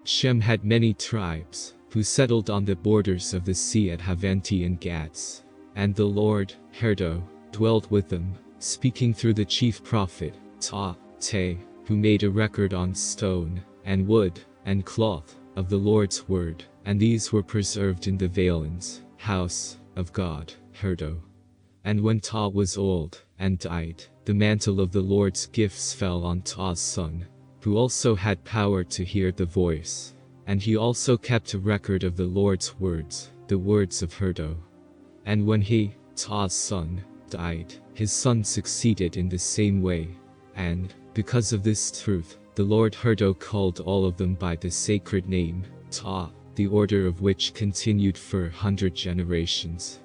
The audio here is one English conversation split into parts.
Shem had many tribes, who settled on the borders of the sea at Haventi and Gats. And the Lord, Herdo, dwelt with them, speaking through the chief prophet, Te, who made a record on stone, and wood, and cloth, of the Lord's word, and these were preserved in the Valens, house, of God, Herdo. And when Ta was old, and died, the mantle of the Lord's gifts fell on Ta's son, who also had power to hear the voice. And he also kept a record of the Lord's words, the words of Herdo. And when he, Ta's son, died, his son succeeded in the same way. And, because of this truth, the Lord Herdo called all of them by the sacred name, Ta, the order of which continued for 100 generations.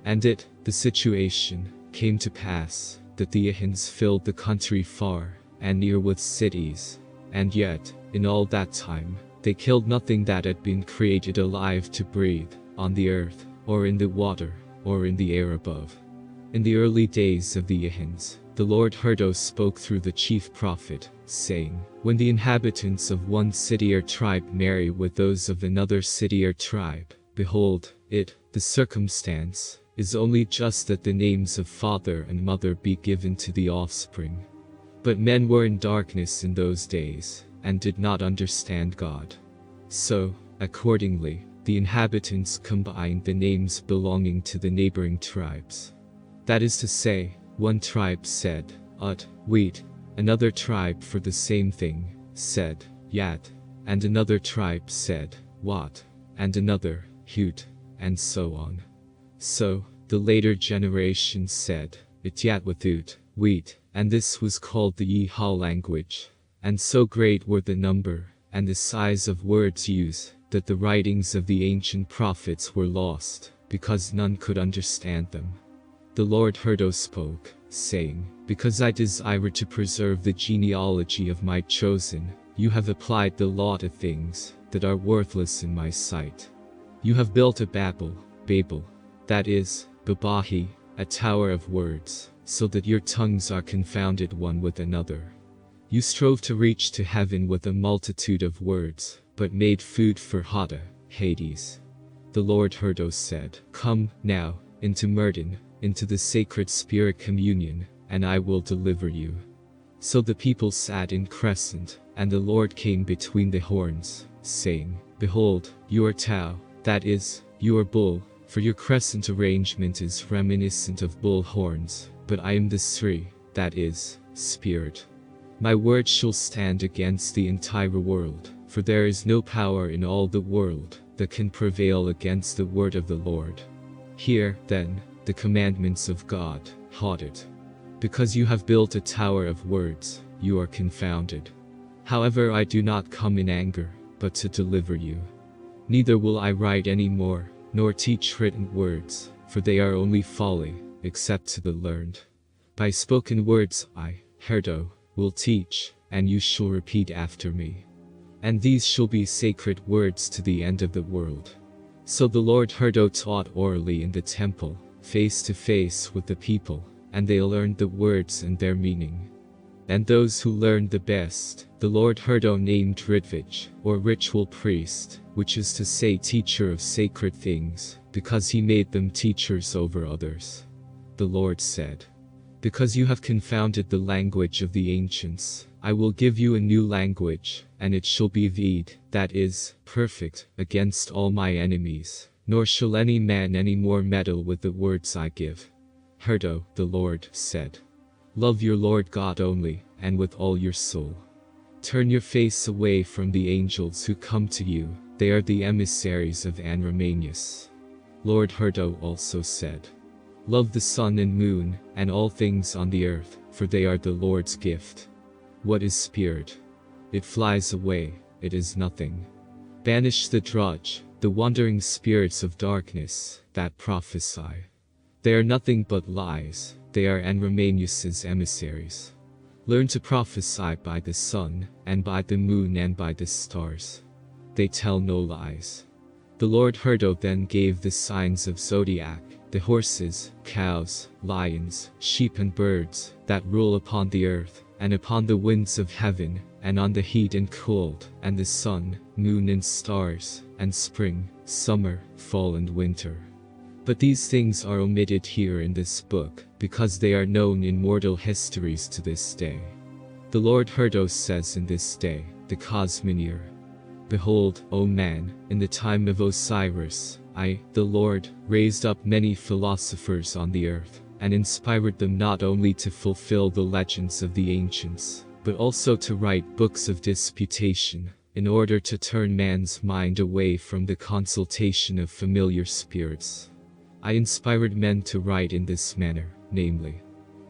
And the situation, came to pass, that the Ahans filled the country far and near with cities. And yet, in all that time, they killed nothing that had been created alive to breathe, on the earth, or in the water, or in the air above. In the early days of the Ahans, the Lord Herdo spoke through the chief prophet, saying, when the inhabitants of one city or tribe marry with those of another city or tribe, behold, the circumstance, is only just that the names of father and mother be given to the offspring. But men were in darkness in those days, and did not understand God. So, accordingly, the inhabitants combined the names belonging to the neighboring tribes. That is to say, one tribe said, wheat, another tribe for the same thing, said, yat, and another tribe said, wat, and another, hut, and so on. So, the later generation said, ityat wathut, wheat, and this was called the Yeha language. And so great were the number, and the size of words used, that the writings of the ancient prophets were lost, because none could understand them. The Lord Herdo spoke, saying, because I desire to preserve the genealogy of my chosen, you have applied the law to things that are worthless in my sight. You have built a babel, that is, babahi, a tower of words, so that your tongues are confounded one with another. You strove to reach to heaven with a multitude of words, but made food for Hada, Hades. The Lord Herdo said, come, now, into Murden, into the sacred spirit communion, and I will deliver you. So the people sat in crescent, and the Lord came between the horns, saying, behold, you are Tau, that is, you are bull, for your crescent arrangement is reminiscent of bull horns, but I am the Sri, that is, spirit. My word shall stand against the entire world, for there is no power in all the world that can prevail against the word of the Lord. Hear, then, the commandments of God, Hadit. Because you have built a tower of words, you are confounded. However, I do not come in anger, but to deliver you. Neither will I write any more, nor teach written words, for they are only folly, except to the learned. By spoken words I, Herdo, will teach, and you shall repeat after me. And these shall be sacred words to the end of the world. So the Lord Herdo taught orally in the temple, face to face with the people, and they learned the words and their meaning. And those who learned the best, the Lord Herdo named Ritvich, or ritual priest, which is to say teacher of sacred things, because he made them teachers over others. The Lord said, because you have confounded the language of the ancients, I will give you a new language, and it shall be Vede, that is, perfect, against all my enemies, nor shall any man any more meddle with the words I give. Herdo, the Lord, said, love your Lord God only, and with all your soul. Turn your face away from the angels who come to you, they are the emissaries of Anramanius. Lord Herdo also said, love the sun and moon, and all things on the earth, for they are the Lord's gift. What is spirit? It flies away, it is nothing. Banish the drudge, the wandering spirits of darkness, that prophesy. They are nothing but lies, they are Anramanius's emissaries. Learn to prophesy by the sun, and by the moon and by the stars. They tell no lies. The Lord Herdo then gave the signs of zodiac, the horses, cows, lions, sheep and birds, that rule upon the earth, and upon the winds of heaven, and on the heat and cold, and the sun, moon and stars, and spring, summer, fall and winter. But these things are omitted here in this book, because they are known in mortal histories to this day. The Lord Herdos says in this day, the Cosminier, Behold, O man, in the time of Osiris, I, the Lord, raised up many philosophers on the earth, and inspired them not only to fulfill the legends of the ancients, but also to write books of disputation, in order to turn man's mind away from the consultation of familiar spirits. I inspired men to write in this manner, namely,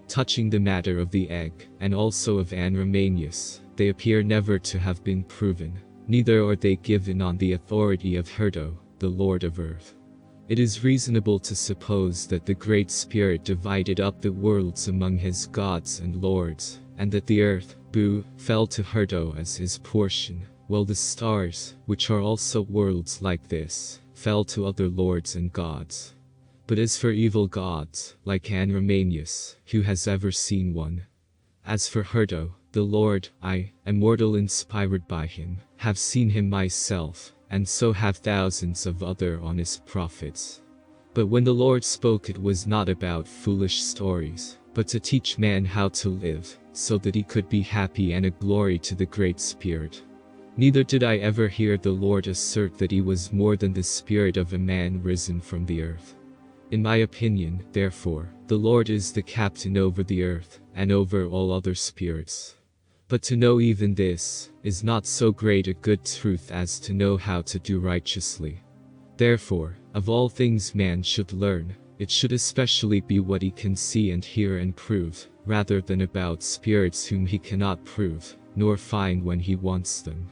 touching the matter of the egg, and also of Anramanius, they appear never to have been proven, neither are they given on the authority of Herdo, the Lord of earth. It is reasonable to suppose that the Great Spirit divided up the worlds among his gods and lords, and that the earth, Bu, fell to Herdo as his portion, while the stars, which are also worlds like this, fell to other lords and gods. But as for evil gods, like Anramanius, who has ever seen one? As for Herdo, the Lord, I, immortal inspired by him, have seen him myself, and so have thousands of other honest prophets. But when the Lord spoke, it was not about foolish stories, but to teach man how to live, so that he could be happy and a glory to the Great Spirit. Neither did I ever hear the Lord assert that he was more than the spirit of a man risen from the earth. In my opinion, therefore, the Lord is the captain over the earth, and over all other spirits. But to know even this, is not so great a good truth as to know how to do righteously. Therefore, of all things man should learn, it should especially be what he can see and hear and prove, rather than about spirits whom he cannot prove, nor find when he wants them.